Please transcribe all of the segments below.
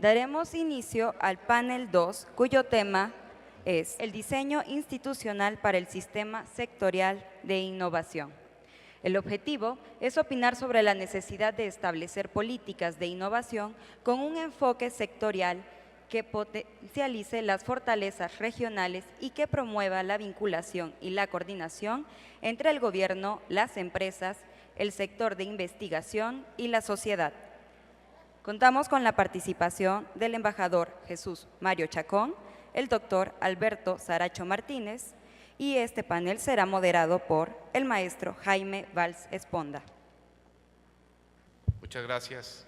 Daremos inicio al panel 2, cuyo tema es el diseño institucional para el sistema sectorial de innovación. El objetivo es opinar sobre la necesidad de establecer políticas de innovación con un enfoque sectorial que potencialice las fortalezas regionales y que promueva la vinculación y la coordinación entre el gobierno, las empresas, el sector de investigación y la sociedad. Contamos con la participación del embajador Jesús Mario Chacón, el doctor Alberto Saracho Martínez, y este panel será moderado por el maestro Jaime Valls Esponda. Muchas gracias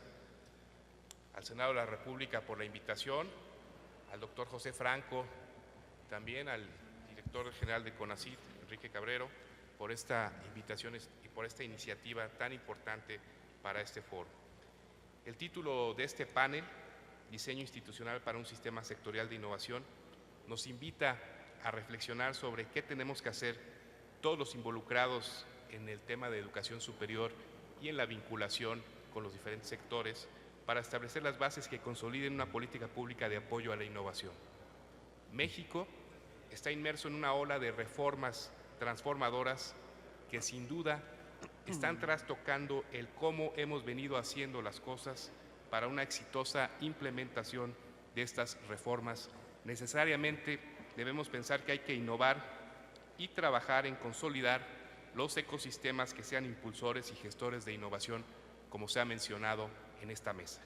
al Senado de la República por la invitación, al doctor José Franco, también al director general de CONACYT, Enrique Cabrero, por esta invitación y por esta iniciativa tan importante para este foro. El título de este panel, Diseño institucional para un sistema sectorial de innovación, nos invita a reflexionar sobre qué tenemos que hacer todos los involucrados en el tema de educación superior y en la vinculación con los diferentes sectores para establecer las bases que consoliden una política pública de apoyo a la innovación. México está inmerso en una ola de reformas transformadoras que sin duda están trastocando el cómo hemos venido haciendo las cosas para una exitosa implementación de estas reformas. Necesariamente debemos pensar que hay que innovar y trabajar en consolidar los ecosistemas que sean impulsores y gestores de innovación, como se ha mencionado en esta mesa.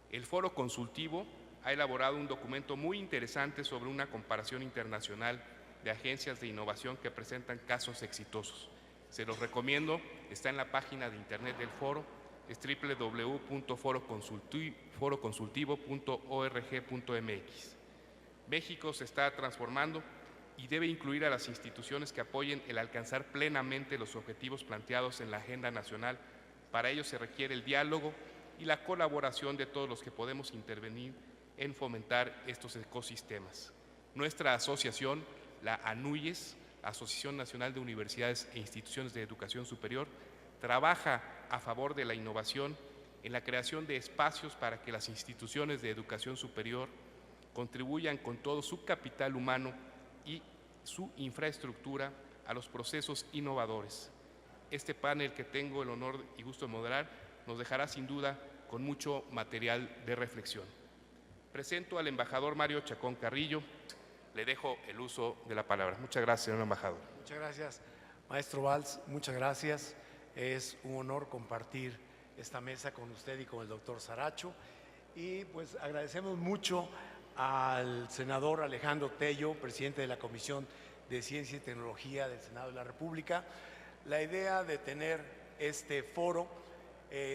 El Foro Consultivo ha elaborado un documento muy interesante sobre una comparación internacional de agencias de innovación que presentan casos exitosos. Se los recomiendo, está en la página de internet del foro, es www.foroconsultivo.org.mx. México se está transformando y debe incluir a las instituciones que apoyen el alcanzar plenamente los objetivos planteados en la agenda nacional. Para ello se requiere el diálogo y la colaboración de todos los que podemos intervenir en fomentar estos ecosistemas. Nuestra asociación, la ANUYES, Asociación Nacional de Universidades e Instituciones de Educación Superior, trabaja a favor de la innovación en la creación de espacios para que las instituciones de educación superior contribuyan con todo su capital humano y su infraestructura a los procesos innovadores. Este panel que tengo el honor y gusto de moderar nos dejará sin duda con mucho material de reflexión. Presento al embajador Mario Chacón Carrillo. Le dejo el uso de la palabra. Muchas gracias, señor embajador. Muchas gracias, maestro Valls. Muchas gracias. Es un honor compartir esta mesa con usted y con el doctor Saracho. Y pues agradecemos mucho al senador Alejandro Tello, presidente de la Comisión de Ciencia y Tecnología del Senado de la República. La idea de tener este foro,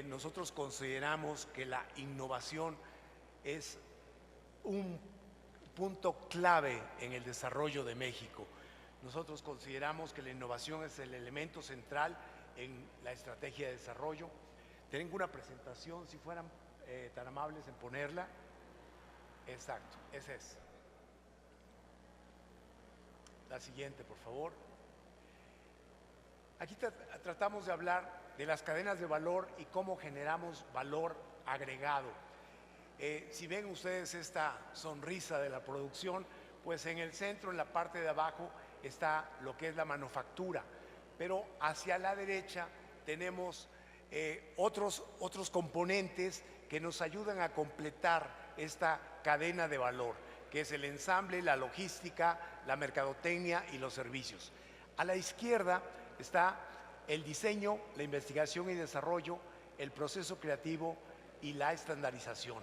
nosotros consideramos que la innovación es un punto clave en el desarrollo de México. Nosotros consideramos que la innovación es el elemento central en la estrategia de desarrollo. Tengo una presentación, si fueran tan amables en ponerla. Exacto, esa es. La siguiente, por favor. Aquí tratamos de hablar de las cadenas de valor y cómo generamos valor agregado. Si ven ustedes esta sonrisa de la producción, pues en el centro, en la parte de abajo, está lo que es la manufactura, pero hacia la derecha tenemos otros componentes que nos ayudan a completar esta cadena de valor, que es el ensamble, la logística, la mercadotecnia y los servicios. A la izquierda está el diseño, la investigación y desarrollo, el proceso creativo y la estandarización.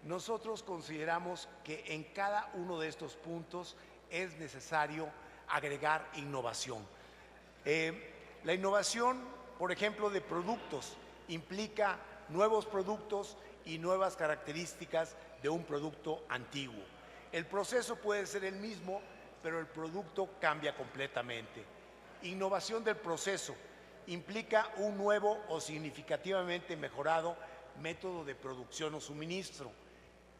Nosotros consideramos que en cada uno de estos puntos es necesario agregar innovación. La innovación, por ejemplo, de productos, implica nuevos productos y nuevas características de un producto antiguo. El proceso puede ser el mismo, pero el producto cambia completamente. Innovación del proceso implica un nuevo o significativamente mejorado método de producción o suministro.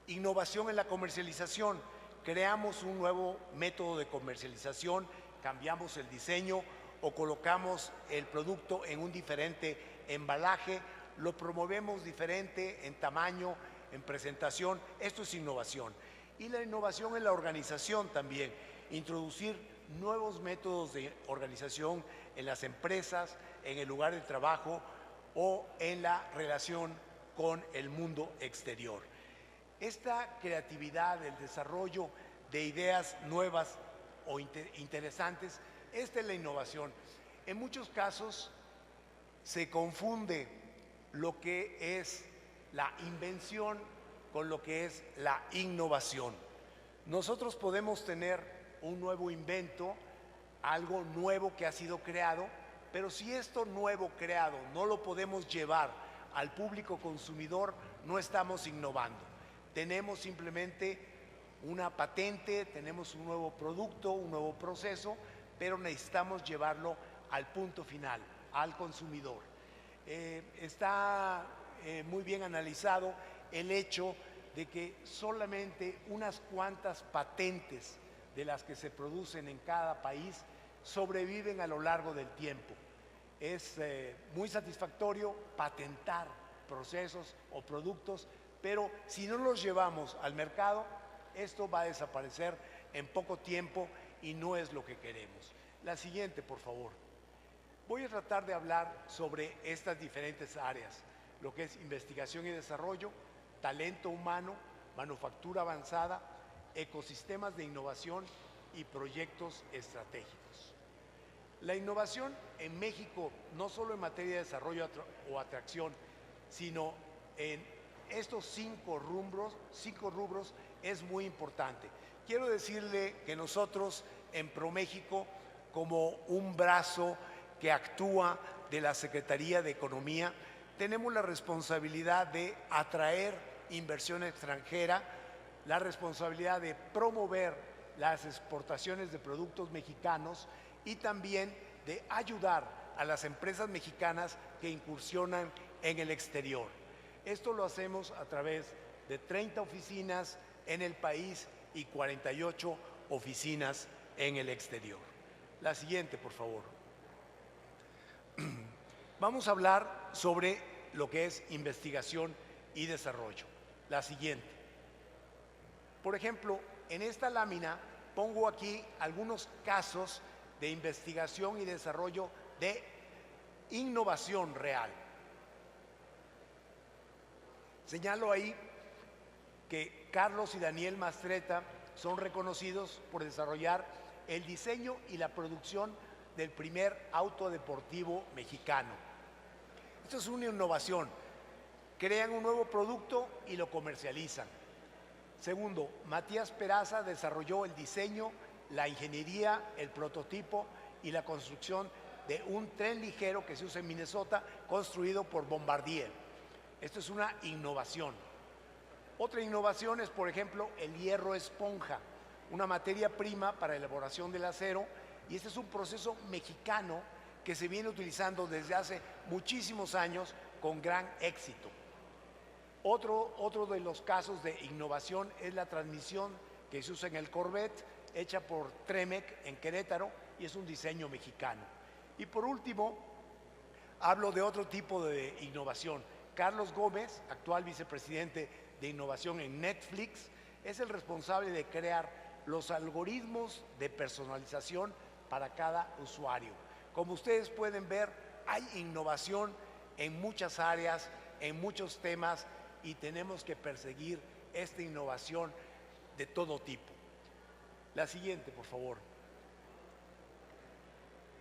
Innovación en la comercialización. Creamos un nuevo método de comercialización, cambiamos el diseño o colocamos el producto en un diferente embalaje, lo promovemos diferente en tamaño, en presentación. Esto es innovación. Y la innovación en la organización también, introducir nuevos métodos de organización en las empresas, en el lugar de trabajo o en la relación con el mundo exterior. Esta creatividad, el desarrollo de ideas nuevas o interesantes, esta es la innovación. En muchos casos se confunde lo que es la invención con lo que es la innovación. Nosotros podemos tener un nuevo invento, algo nuevo que ha sido creado, pero si esto nuevo creado no lo podemos llevar al público consumidor, no estamos innovando. Tenemos simplemente una patente, tenemos un nuevo producto, un nuevo proceso, pero necesitamos llevarlo al punto final, al consumidor. Está muy bien analizado el hecho de que solamente unas cuantas patentes de las que se producen en cada país sobreviven a lo largo del tiempo. Es muy satisfactorio patentar procesos o productos, pero si no los llevamos al mercado, esto va a desaparecer en poco tiempo y no es lo que queremos. La siguiente, por favor. Voy a tratar de hablar sobre estas diferentes áreas, lo que es investigación y desarrollo, talento humano, manufactura avanzada, ecosistemas de innovación y proyectos estratégicos. La innovación en México, no solo en materia de desarrollo o atracción, sino en estos cinco rubros es muy importante. Quiero decirle que nosotros en ProMéxico, como un brazo que actúa de la Secretaría de Economía, tenemos la responsabilidad de atraer inversión extranjera, la responsabilidad de promover las exportaciones de productos mexicanos y también de ayudar a las empresas mexicanas que incursionan en el exterior. Esto lo hacemos a través de 30 oficinas en el país y 48 oficinas en el exterior. La siguiente, por favor. Vamos a hablar sobre lo que es investigación y desarrollo. La siguiente. Por ejemplo, en esta lámina pongo aquí algunos casos de investigación y desarrollo de innovación real. Señalo ahí que Carlos y Daniel Mastretta son reconocidos por desarrollar el diseño y la producción del primer auto deportivo mexicano. Esto es una innovación. Crean un nuevo producto y lo comercializan. Segundo, Matías Peraza desarrolló el diseño, la ingeniería, el prototipo y la construcción de un tren ligero que se usa en Minnesota, construido por Bombardier. Esto es una innovación. Otra innovación es, por ejemplo, el hierro esponja, una materia prima para la elaboración del acero, y este es un proceso mexicano que se viene utilizando desde hace muchísimos años con gran éxito. Otro de los casos de innovación es la transmisión que se usa en el Corvette, hecha por Tremec en Querétaro, y es un diseño mexicano. Y por último, hablo de otro tipo de innovación. Carlos Gómez, actual vicepresidente de innovación en Netflix, es el responsable de crear los algoritmos de personalización para cada usuario. Como ustedes pueden ver, hay innovación en muchas áreas, en muchos temas, y tenemos que perseguir esta innovación de todo tipo. La siguiente, por favor.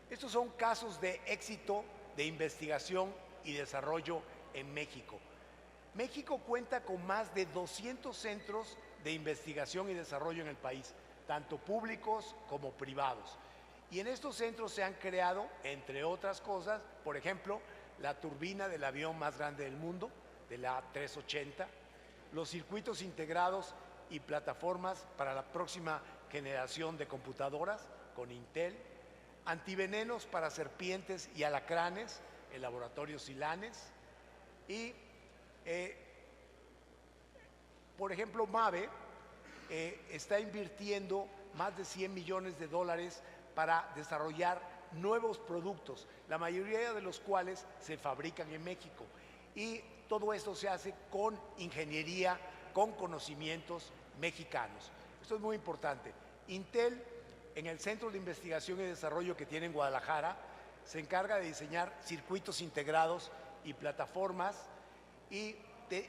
Estos son casos de éxito de investigación y desarrollo en México. México cuenta con más de 200 centros de investigación y desarrollo en el país, tanto públicos como privados. Y en estos centros se han creado, entre otras cosas, por ejemplo, la turbina del avión más grande del mundo, de la A380, los circuitos integrados y plataformas para la próxima generación de computadoras con Intel, antivenenos para serpientes y alacranes, el laboratorio Silanes, y por ejemplo, Mave está invirtiendo más de $100 millones para desarrollar nuevos productos, la mayoría de los cuales se fabrican en México. y todo esto se hace con ingeniería, con conocimientos mexicanos. Esto es muy importante. Intel, en el Centro de Investigación y Desarrollo que tiene en Guadalajara, se encarga de diseñar circuitos integrados y plataformas, y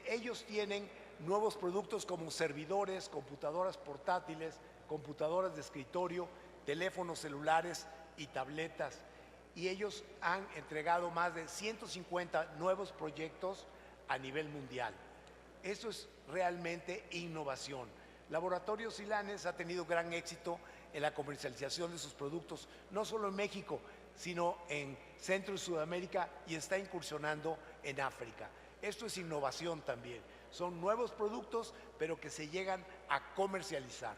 ellos tienen nuevos productos como servidores, computadoras portátiles, computadoras de escritorio, teléfonos celulares y tabletas. Y ellos han entregado más de 150 nuevos proyectos a nivel mundial. Esto es realmente innovación. Laboratorios Silanes ha tenido gran éxito en la comercialización de sus productos, no solo en México, sino en Centro y Sudamérica, y está incursionando en África. Esto es innovación también. Son nuevos productos, pero que se llegan a comercializar.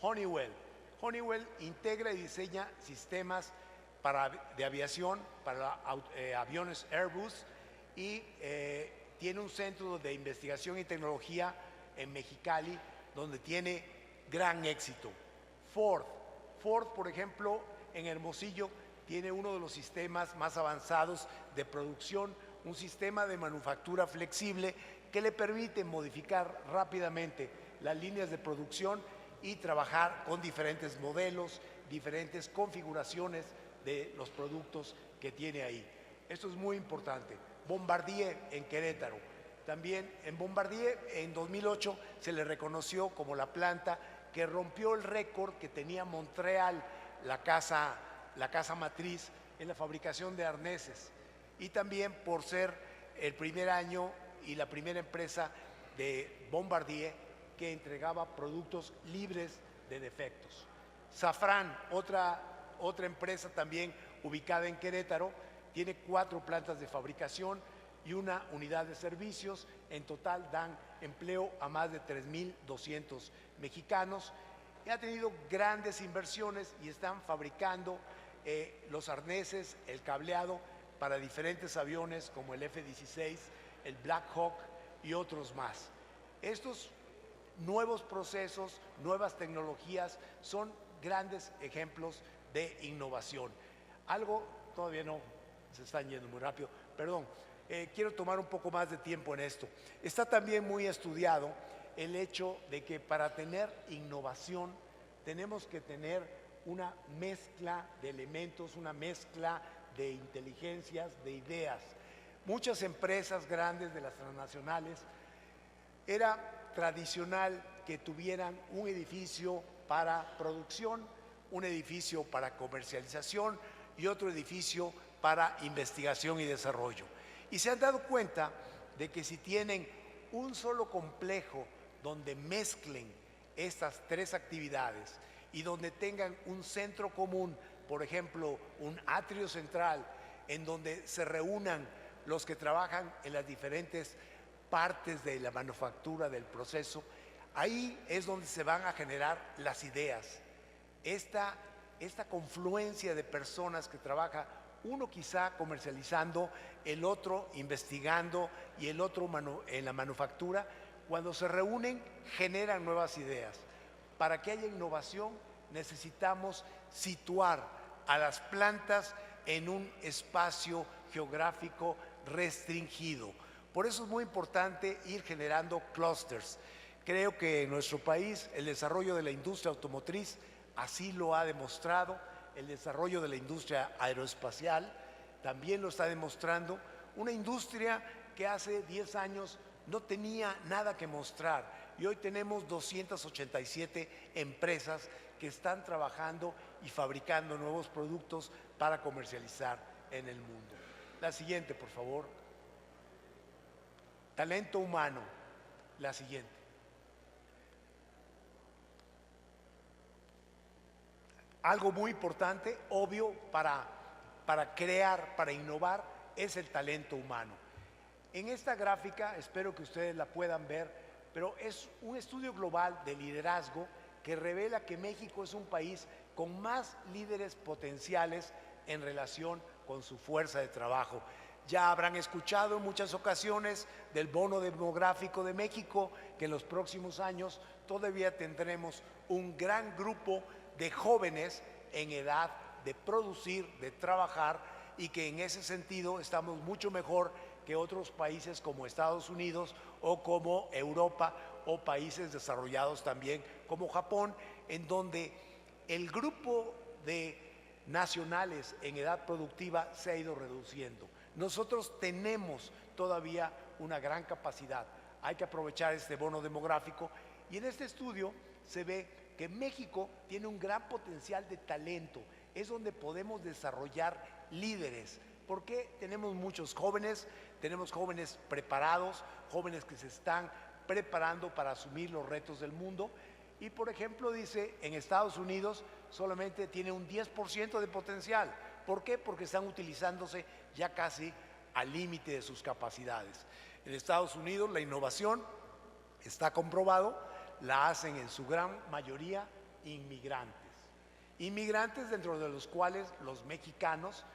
Honeywell. Honeywell integra y diseña sistemas de aviación para aviones Airbus, y tiene un centro de investigación y tecnología en Mexicali, donde tiene gran éxito. Ford, por ejemplo, en Hermosillo tiene uno de los sistemas más avanzados de producción, un sistema de manufactura flexible que le permite modificar rápidamente las líneas de producción y trabajar con diferentes modelos, diferentes configuraciones de los productos que tiene ahí. Esto es muy importante. Bombardier en Querétaro. También en Bombardier en 2008 se le reconoció como la planta que rompió el récord que tenía Montreal, la casa matriz, en la fabricación de arneses, y también por ser el primer año y la primera empresa de Bombardier que entregaba productos libres de defectos. Safran, otra empresa también ubicada en Querétaro, tiene 4 plantas de fabricación y una unidad de servicios. En total dan empleo a más de 3,200 mexicanos. Y ha tenido grandes inversiones y están fabricando los arneses, el cableado para diferentes aviones como el F-16, el Black Hawk y otros más. Estos nuevos procesos, nuevas tecnologías son grandes ejemplos de innovación. Algo, todavía no, se están yendo muy rápido, perdón, quiero tomar un poco más de tiempo en esto. Está también muy estudiado el hecho de que para tener innovación tenemos que tener una mezcla de elementos, una mezcla de inteligencias, de ideas. Muchas empresas grandes de las transnacionales era tradicional que tuvieran un edificio para producción, un edificio para comercialización y otro edificio para investigación y desarrollo. Y se han dado cuenta de que si tienen un solo complejo donde mezclen estas 3 actividades y donde tengan un centro común, por ejemplo, un atrio central, en donde se reúnan los que trabajan en las diferentes partes de la manufactura del proceso, ahí es donde se van a generar las ideas. Esta confluencia de personas que trabaja, uno quizá comercializando, el otro investigando y el otro en la manufactura, cuando se reúnen generan nuevas ideas. Para que haya innovación necesitamos situar a las plantas en un espacio geográfico restringido. Por eso es muy importante ir generando clústeres. Creo que en nuestro país el desarrollo de la industria automotriz así lo ha demostrado, el desarrollo de la industria aeroespacial también lo está demostrando, una industria que hace 10 años no tenía nada que mostrar y hoy tenemos 287 empresas que están trabajando y fabricando nuevos productos para comercializar en el mundo. La siguiente, por favor. Talento humano. La siguiente. Algo muy importante, obvio, para crear, para innovar, es el talento humano. En esta gráfica, espero que ustedes la puedan ver, pero es un estudio global de liderazgo que revela que México es un país con más líderes potenciales en relación con su fuerza de trabajo. Ya habrán escuchado en muchas ocasiones del bono demográfico de México, que en los próximos años todavía tendremos un gran grupo de jóvenes en edad de producir, de trabajar, y que en ese sentido estamos mucho mejor que otros países como Estados Unidos o como Europa o países desarrollados también como Japón, en donde el grupo de nacionales en edad productiva se ha ido reduciendo. Nosotros tenemos todavía una gran capacidad. Hay que aprovechar este bono demográfico y en este estudio se ve que México tiene un gran potencial de talento. Es donde podemos desarrollar líderes, porque tenemos muchos jóvenes, tenemos jóvenes preparados, jóvenes que se están preparando para asumir los retos del mundo. Y por ejemplo dice, en Estados Unidos solamente tiene un 10% de potencial. ¿Por qué? Porque están utilizándose ya casi al límite de sus capacidades. En Estados Unidos la innovación, está comprobado, la hacen en su gran mayoría inmigrantes. Inmigrantes dentro de los cuales los mexicanos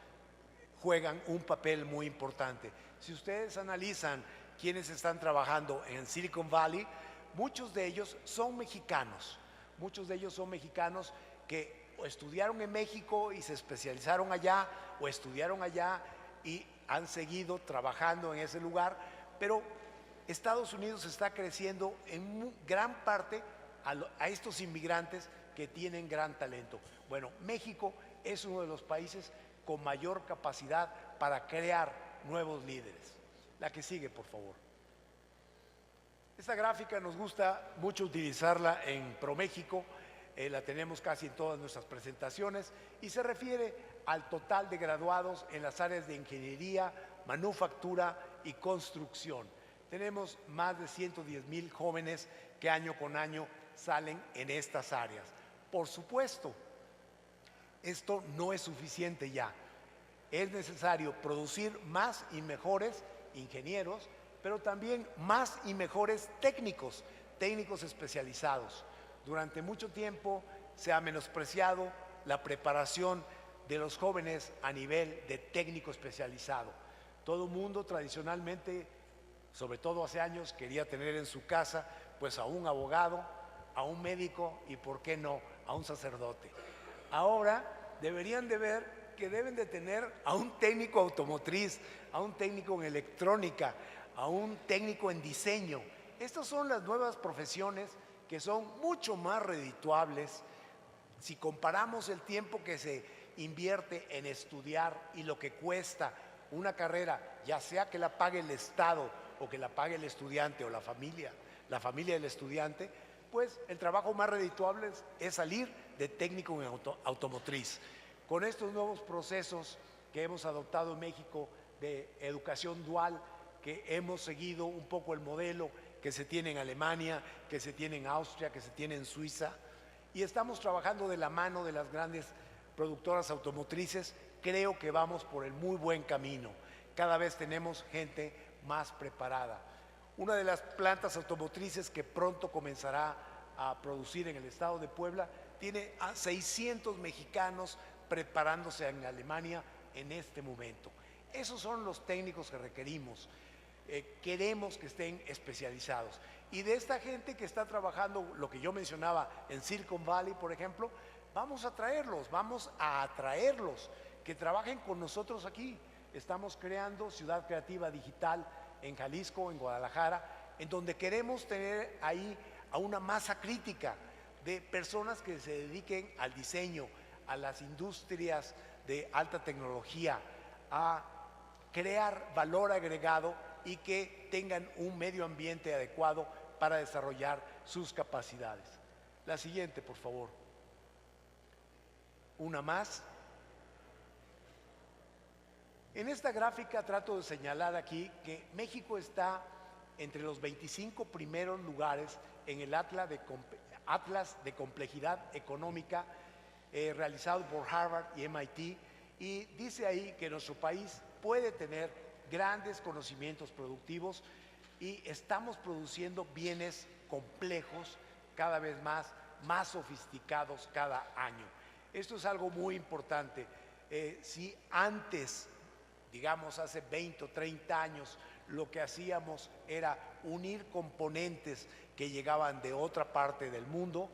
juegan un papel muy importante. Si ustedes analizan quienes están trabajando en Silicon Valley, muchos de ellos son mexicanos. Muchos de ellos son mexicanos que o estudiaron en México y se especializaron allá, o estudiaron allá y han seguido trabajando en ese lugar, pero Estados Unidos está creciendo en gran parte a estos inmigrantes que tienen gran talento. Bueno, México es uno de los países con mayor capacidad para crear nuevos líderes. La que sigue, por favor. Esta gráfica nos gusta mucho utilizarla en ProMéxico, la tenemos casi en todas nuestras presentaciones y se refiere al total de graduados en las áreas de ingeniería, manufactura y construcción. Tenemos más de 110,000 jóvenes que año con año salen en estas áreas. Por supuesto, esto no es suficiente ya. Es necesario producir más y mejores ingenieros, pero también más y mejores técnicos especializados. Durante mucho tiempo se ha menospreciado la preparación de los jóvenes a nivel de técnico especializado. Todo mundo tradicionalmente, sobre todo hace años, quería tener en su casa pues a un abogado, a un médico y, ¿por qué no?, a un sacerdote. Ahora deberían de ver que deben de tener a un técnico automotriz, a un técnico en electrónica, a un técnico en diseño. Estas son las nuevas profesiones que son mucho más redituables si comparamos el tiempo que se invierte en estudiar y lo que cuesta una carrera, ya sea que la pague el Estado o que la pague el estudiante o la familia del estudiante, pues el trabajo más redituable es salir de técnico en automotriz. Con estos nuevos procesos que hemos adoptado en México de educación dual, que hemos seguido un poco el modelo que se tiene en Alemania, que se tiene en Austria, que se tiene en Suiza, y estamos trabajando de la mano de las grandes productoras automotrices, creo que vamos por el muy buen camino. Cada vez tenemos gente más preparada. Una de las plantas automotrices que pronto comenzará a producir en el estado de Puebla tiene a 600 mexicanos preparándose en Alemania en este momento. Esos son los técnicos que requerimos. Queremos que estén especializados. Y de esta gente que está trabajando, lo que yo mencionaba en Silicon Valley, por ejemplo, vamos a atraerlos, que trabajen con nosotros aquí. Estamos creando Ciudad Creativa Digital en Jalisco, en Guadalajara, en donde queremos tener ahí a una masa crítica de personas que se dediquen al diseño, a las industrias de alta tecnología, a crear valor agregado y que tengan un medio ambiente adecuado para desarrollar sus capacidades. La siguiente, por favor. Una más. En esta gráfica trato de señalar aquí que México está entre los 25 primeros lugares en el Atlas de Complejidad Económica realizado por Harvard y MIT, y dice ahí que nuestro país puede tener grandes conocimientos productivos y estamos produciendo bienes complejos cada vez más sofisticados cada año. Esto es algo muy importante. Si antes, digamos hace 20 o 30 años, lo que hacíamos era unir componentes que llegaban de otra parte del mundo,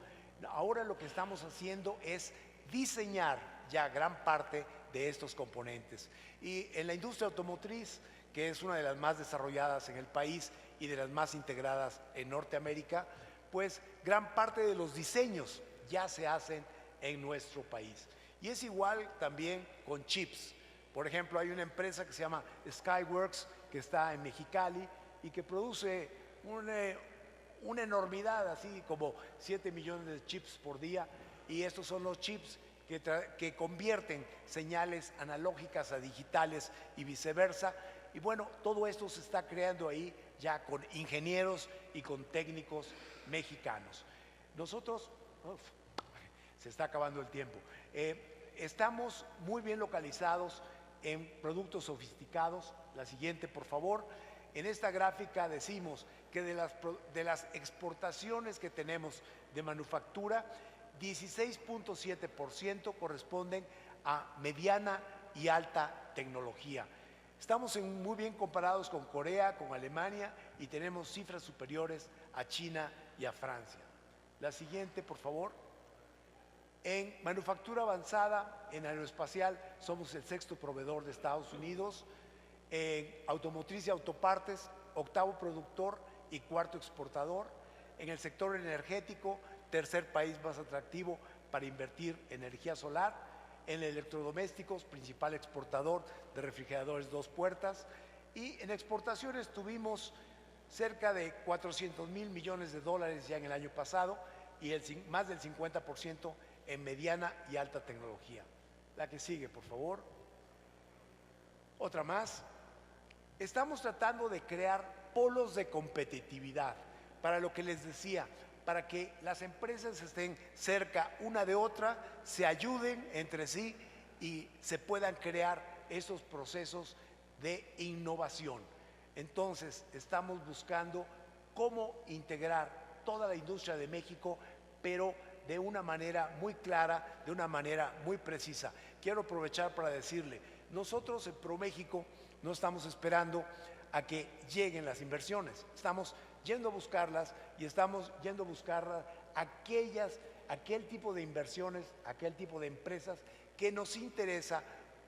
ahora lo que estamos haciendo es diseñar ya gran parte de estos componentes. Y en la industria automotriz que es una de las más desarrolladas en el país y de las más integradas en Norteamérica, pues gran parte de los diseños ya se hacen en nuestro país. Y es igual también con chips. Por ejemplo, hay una empresa que se llama Skyworks, que está en Mexicali y que produce una enormidad, así como 7 millones de chips por día, y estos son los chips que convierten señales analógicas a digitales y viceversa. Y bueno, todo esto se está creando ahí ya con ingenieros y con técnicos mexicanos. Nosotros, se está acabando el tiempo, estamos muy bien localizados en productos sofisticados. La siguiente, por favor. En esta gráfica decimos que de las exportaciones que tenemos de manufactura, 16.7% corresponden a mediana y alta tecnología. Estamos muy bien comparados con Corea, con Alemania, y tenemos cifras superiores a China y a Francia. La siguiente, por favor. En manufactura avanzada, en aeroespacial, somos el 6º proveedor de Estados Unidos. En automotriz y autopartes, 8º productor y 4º exportador. En el sector energético, 3er país más atractivo para invertir en energía solar. En electrodomésticos, principal exportador de refrigeradores 2 puertas. Y en exportaciones tuvimos cerca de 400,000 millones de dólares ya en el año pasado, y más del 50% en mediana y alta tecnología. La que sigue, por favor. Otra más. Estamos tratando de crear polos de competitividad, para lo que les decía, para que las empresas estén cerca una de otra, se ayuden entre sí y se puedan crear esos procesos de innovación. Entonces, estamos buscando cómo integrar toda la industria de México, pero de una manera muy clara, de una manera muy precisa. Quiero aprovechar para decirle, nosotros en ProMéxico no estamos esperando a que lleguen las inversiones, estamos yendo a buscarlas, y estamos yendo a buscar aquel tipo de inversiones, aquel tipo de empresas que nos interesa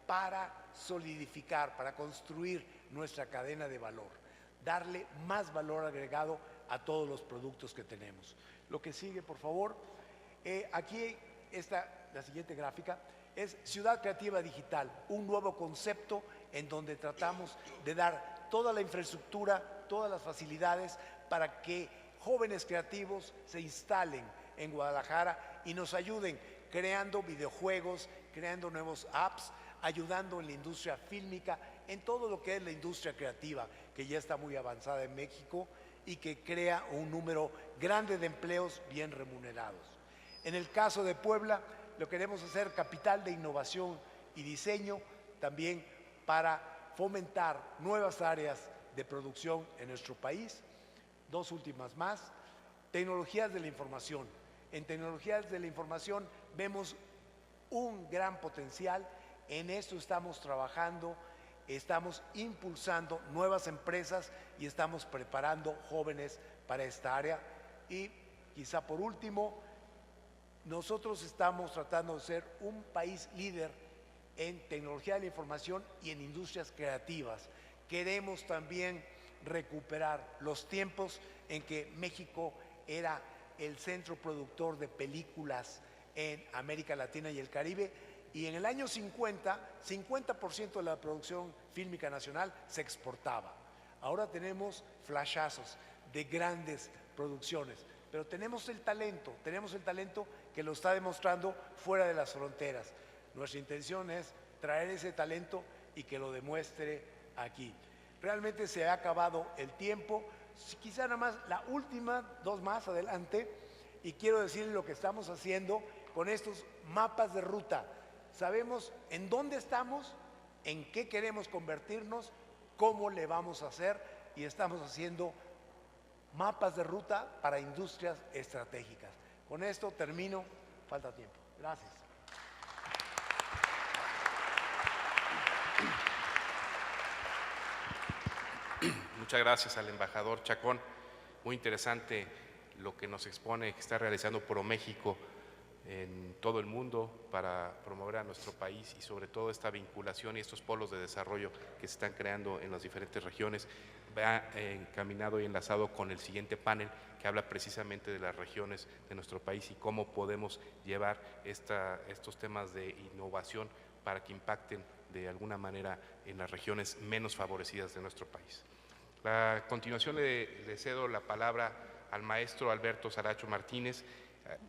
para solidificar, para construir nuestra cadena de valor, darle más valor agregado a todos los productos que tenemos. Lo que sigue, por favor. Aquí está la siguiente gráfica. Es Ciudad Creativa Digital, un nuevo concepto en donde tratamos de dar toda la infraestructura, todas las facilidades para que jóvenes creativos se instalen en Guadalajara y nos ayuden creando videojuegos, creando nuevos apps, ayudando en la industria fílmica, en todo lo que es la industria creativa, que ya está muy avanzada en México y que crea un número grande de empleos bien remunerados. En el caso de Puebla, lo queremos hacer capital de innovación y diseño, también para fomentar nuevas áreas de producción en nuestro país. Dos últimas más. Tecnologías de la información. En tecnologías de la información vemos un gran potencial. En esto estamos trabajando, estamos impulsando nuevas empresas y estamos preparando jóvenes para esta área. Y quizá por último, nosotros estamos tratando de ser un país líder en tecnología de la información y en industrias creativas. Queremos también recuperar los tiempos en que México era el centro productor de películas en América Latina y el Caribe, y en el año 50% de la producción fílmica nacional se exportaba. Ahora tenemos flashazos de grandes producciones, pero tenemos el talento que lo está demostrando fuera de las fronteras. Nuestra intención es traer ese talento y que lo demuestre aquí. Realmente se ha acabado el tiempo. Quizá nada más la última, dos más adelante, y quiero decirles lo que estamos haciendo con estos mapas de ruta. Sabemos en dónde estamos, en qué queremos convertirnos, cómo le vamos a hacer, y estamos haciendo mapas de ruta para industrias estratégicas. Con esto termino, falta tiempo. Gracias. Muchas gracias al embajador Chacón. Muy interesante lo que nos expone, que está realizando ProMéxico en todo el mundo para promover a nuestro país y sobre todo esta vinculación y estos polos de desarrollo que se están creando en las diferentes regiones. Va encaminado y enlazado con el siguiente panel que habla precisamente de las regiones de nuestro país y cómo podemos llevar estos temas de innovación para que impacten de alguna manera en las regiones menos favorecidas de nuestro país. A continuación le cedo la palabra al maestro Alberto Saracho Martínez.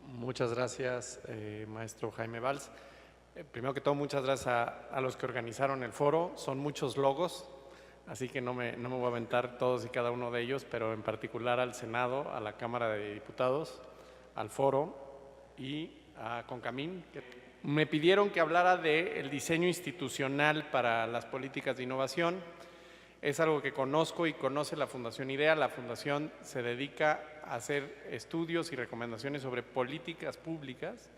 Muchas gracias, maestro Jaime Valls. Primero que todo, muchas gracias a los que organizaron el foro. Son muchos logos, así que no me voy a aventar todos y cada uno de ellos, pero en particular al Senado, a la Cámara de Diputados, al foro y a Concamín, que me pidieron que hablara del diseño institucional para las políticas de innovación. Es algo que conozco y conoce la Fundación IDEA. La Fundación se dedica a hacer estudios y recomendaciones sobre políticas públicas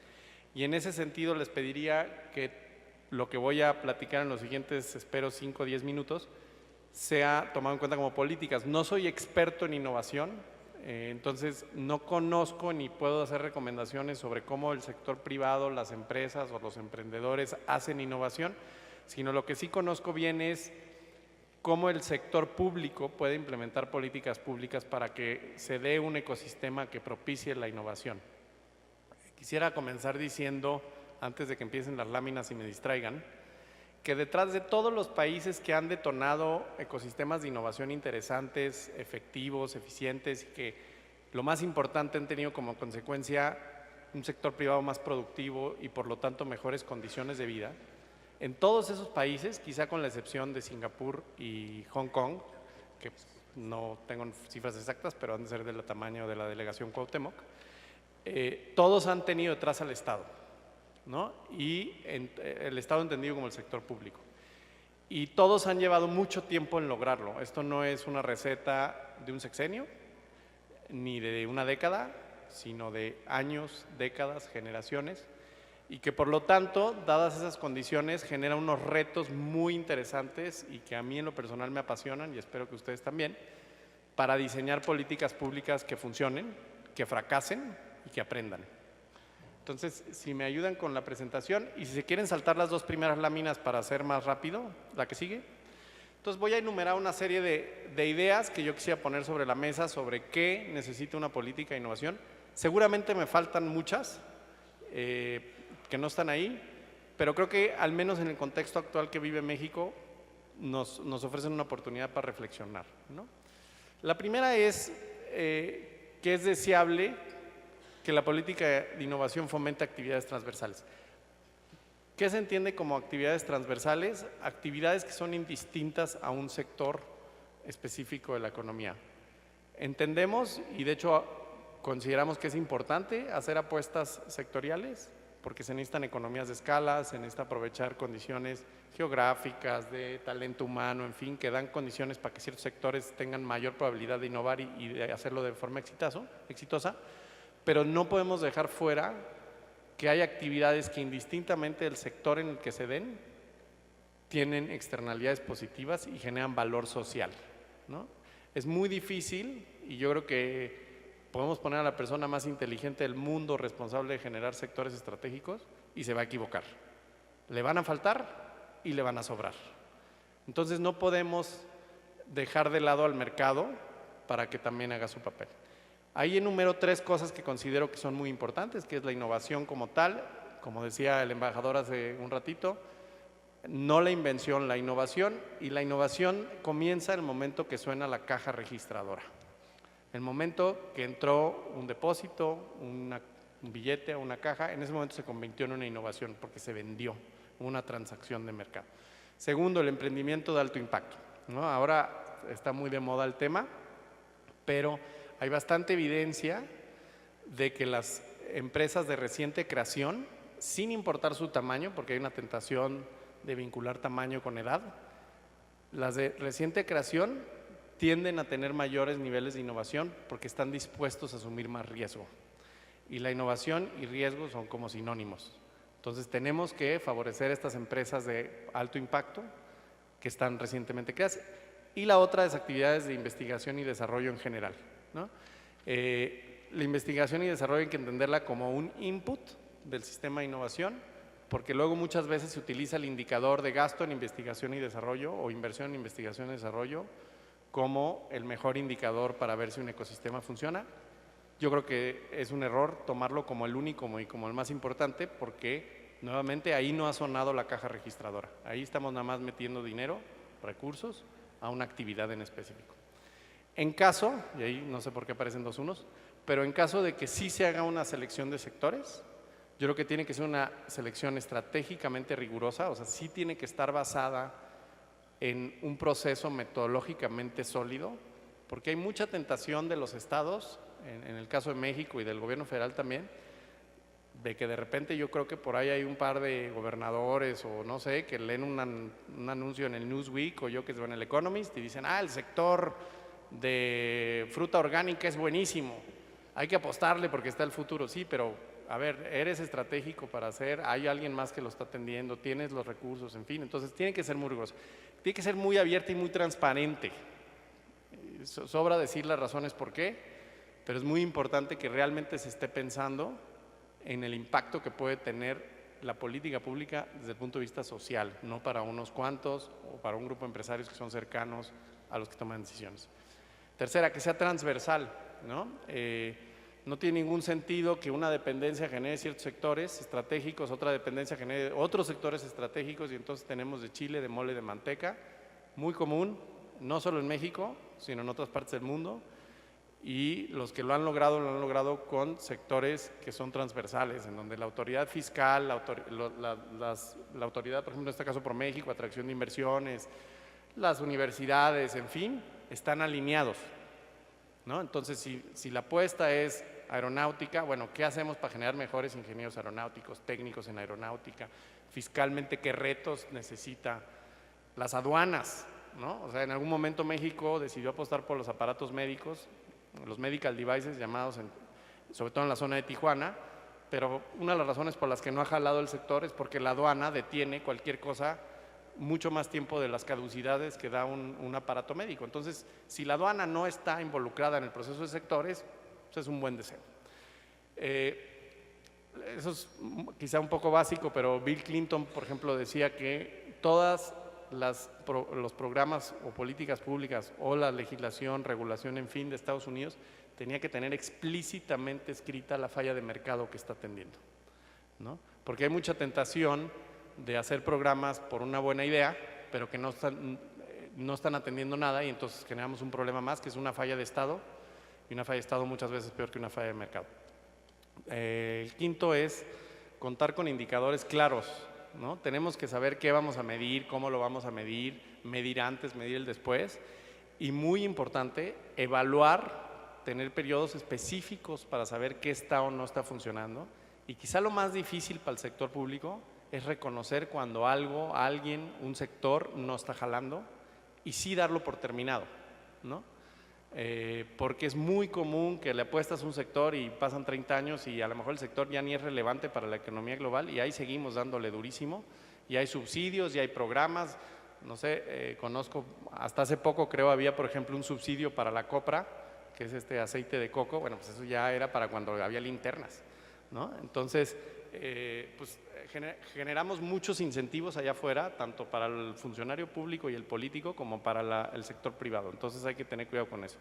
y en ese sentido les pediría que lo que voy a platicar en los siguientes, espero, 5 o 10 minutos, sea tomado en cuenta como políticas. No soy experto en innovación, entonces no conozco ni puedo hacer recomendaciones sobre cómo el sector privado, las empresas o los emprendedores hacen innovación, sino lo que sí conozco bien es cómo el sector público puede implementar políticas públicas para que se dé un ecosistema que propicie la innovación. Quisiera comenzar diciendo, antes de que empiecen las láminas y me distraigan, que detrás de todos los países que han detonado ecosistemas de innovación interesantes, efectivos, eficientes y que lo más importante han tenido como consecuencia un sector privado más productivo y por lo tanto mejores condiciones de vida, en todos esos países, quizá con la excepción de Singapur y Hong Kong, que no tengo cifras exactas, pero han de ser del tamaño de la delegación Cuauhtémoc, todos han tenido detrás al Estado, ¿no? Y el Estado entendido como el sector público. Y todos han llevado mucho tiempo en lograrlo. Esto no es una receta de un sexenio, ni de una década, sino de años, décadas, generaciones, y que por lo tanto, dadas esas condiciones, genera unos retos muy interesantes y que a mí en lo personal me apasionan y espero que ustedes también, para diseñar políticas públicas que funcionen, que fracasen y que aprendan. Entonces, si me ayudan con la presentación y si se quieren saltar las 2 primeras láminas para hacer más rápido, la que sigue. Entonces voy a enumerar una serie de ideas que yo quisiera poner sobre la mesa sobre qué necesita una política de innovación. Seguramente me faltan muchas, que no están ahí, pero creo que al menos en el contexto actual que vive México nos ofrecen una oportunidad para reflexionar, ¿no? La primera es que es deseable que la política de innovación fomente actividades transversales. ¿Qué se entiende como actividades transversales? Actividades que son indistintas a un sector específico de la economía. Entendemos, y de hecho consideramos que es importante hacer apuestas sectoriales, porque se necesitan economías de escala, se necesita aprovechar condiciones geográficas, de talento humano, en fin, que dan condiciones para que ciertos sectores tengan mayor probabilidad de innovar y de hacerlo de forma exitosa, pero no podemos dejar fuera que hay actividades que indistintamente del sector en el que se den, tienen externalidades positivas y generan valor social, ¿no? Es muy difícil y yo creo que podemos poner a la persona más inteligente del mundo responsable de generar sectores estratégicos y se va a equivocar. Le van a faltar y le van a sobrar. Entonces no podemos dejar de lado al mercado para que también haga su papel. Ahí enumero 3 cosas que considero que son muy importantes, que es la innovación como tal, como decía el embajador hace un ratito, no la invención, la innovación, y la innovación comienza el momento que suena la caja registradora. El momento que entró un depósito, un billete o una caja, en ese momento se convirtió en una innovación porque se vendió, una transacción de mercado. Segundo, el emprendimiento de alto impacto, ¿no? Ahora está muy de moda el tema, pero hay bastante evidencia de que las empresas de reciente creación, sin importar su tamaño, porque hay una tentación de vincular tamaño con edad, las de reciente creación tienden a tener mayores niveles de innovación porque están dispuestos a asumir más riesgo. Y la innovación y riesgo son como sinónimos. Entonces tenemos que favorecer estas empresas de alto impacto que están recientemente creadas. Y la otra es actividades de investigación y desarrollo en general, ¿no? La investigación y desarrollo hay que entenderla como un input del sistema de innovación, porque luego muchas veces se utiliza el indicador de gasto en investigación y desarrollo o inversión en investigación y desarrollo como el mejor indicador para ver si un ecosistema funciona. Yo creo que es un error tomarlo como el único y como el más importante, porque nuevamente ahí no ha sonado la caja registradora. Ahí estamos nada más metiendo dinero, recursos, a una actividad en específico. En caso, y ahí no sé por qué aparecen dos unos, pero en caso de que sí se haga una selección de sectores, yo creo que tiene que ser una selección estratégicamente rigurosa, o sea, sí tiene que estar basada en un proceso metodológicamente sólido, porque hay mucha tentación de los estados, en el caso de México y del gobierno federal también, de que de repente yo creo que por ahí hay un par de gobernadores o no sé, que leen un anuncio en el Newsweek o yo que sé, en el Economist y dicen, el sector de fruta orgánica es buenísimo, hay que apostarle porque está el futuro. Sí, pero a ver, eres estratégico para hacer, hay alguien más que lo está atendiendo, tienes los recursos, en fin, entonces tiene que ser muy riguroso, tiene que ser muy abierta y muy transparente. Sobra decir las razones por qué, pero es muy importante que realmente se esté pensando en el impacto que puede tener la política pública desde el punto de vista social, no para unos cuantos o para un grupo de empresarios que son cercanos a los que toman decisiones. Tercera, que sea transversal, ¿no? No tiene ningún sentido que una dependencia genere ciertos sectores estratégicos, otra dependencia genere otros sectores estratégicos y entonces tenemos de chile, de mole, de manteca, muy común, no solo en México, sino en otras partes del mundo, y los que lo han logrado con sectores que son transversales, en donde la autoridad fiscal, la autoridad, por ejemplo, en este caso por México, atracción de inversiones, las universidades, en fin, están alineados, ¿no? Entonces, si la apuesta es aeronáutica, bueno, ¿qué hacemos para generar mejores ingenieros aeronáuticos, técnicos en aeronáutica? Fiscalmente, ¿qué retos necesita? Las aduanas, ¿no? O sea, en algún momento México decidió apostar por los aparatos médicos, los medical devices llamados, sobre todo en la zona de Tijuana, pero una de las razones por las que no ha jalado el sector es porque la aduana detiene cualquier cosa mucho más tiempo de las caducidades que da un aparato médico. Entonces, si la aduana no está involucrada en el proceso de sectores, pues es un buen deseo. Eso es quizá un poco básico, pero Bill Clinton, por ejemplo, decía que todas los programas o políticas públicas o la legislación, regulación, en fin, de Estados Unidos tenía que tener explícitamente escrita la falla de mercado que está atendiendo, ¿no? Porque hay mucha tentación de hacer programas por una buena idea, pero que no están atendiendo nada y entonces generamos un problema más, que es una falla de Estado, y una falla de Estado muchas veces peor que una falla de mercado. El quinto es contar con indicadores claros, ¿no? Tenemos que saber qué vamos a medir, cómo lo vamos a medir, medir antes, medir el después, y muy importante, evaluar, tener periodos específicos para saber qué está o no está funcionando, y quizá lo más difícil para el sector público es reconocer cuando algo, alguien, un sector no está jalando y sí darlo por terminado, ¿no? Porque es muy común que le apuestas a un sector y pasan 30 años y a lo mejor el sector ya ni es relevante para la economía global y ahí seguimos dándole durísimo y hay subsidios y hay programas, no sé, conozco, hasta hace poco creo había por ejemplo un subsidio para la copra, que es este aceite de coco, bueno pues eso ya era para cuando había linternas, ¿no? Entonces, pues generamos muchos incentivos allá afuera, tanto para el funcionario público y el político como para el sector privado. Entonces hay que tener cuidado con eso.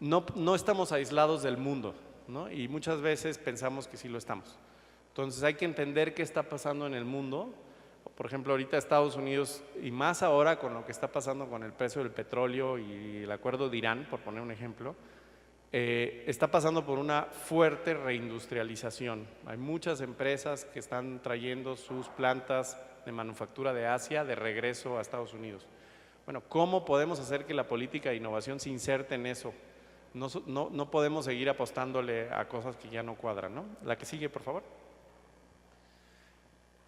No estamos aislados del mundo, ¿no? Y muchas veces pensamos que sí lo estamos. Entonces hay que entender qué está pasando en el mundo. Por ejemplo, ahorita Estados Unidos, y más ahora con lo que está pasando con el precio del petróleo y el acuerdo de Irán, por poner un ejemplo, está pasando por una fuerte reindustrialización. Hay muchas empresas que están trayendo sus plantas de manufactura de Asia de regreso a Estados Unidos. Bueno, ¿cómo podemos hacer que la política de innovación se inserte en eso? No podemos seguir apostándole a cosas que ya no cuadran, ¿no? La que sigue, por favor.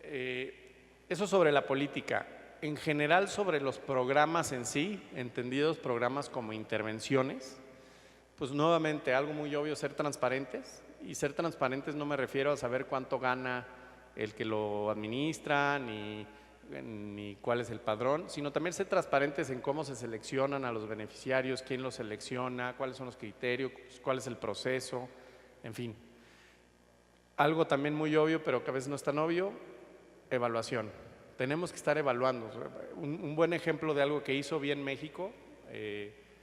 Eso sobre la política. En general, sobre los programas en sí, entendidos programas como intervenciones, pues nuevamente algo muy obvio, ser transparentes, y ser transparentes no me refiero a saber cuánto gana el que lo administra, ni cuál es el padrón, sino también ser transparentes en cómo se seleccionan a los beneficiarios, quién los selecciona, cuáles son los criterios, cuál es el proceso, en fin. Algo también muy obvio, pero que a veces no es tan obvio, evaluación. Tenemos que estar evaluando. Un buen ejemplo de algo que hizo bien México,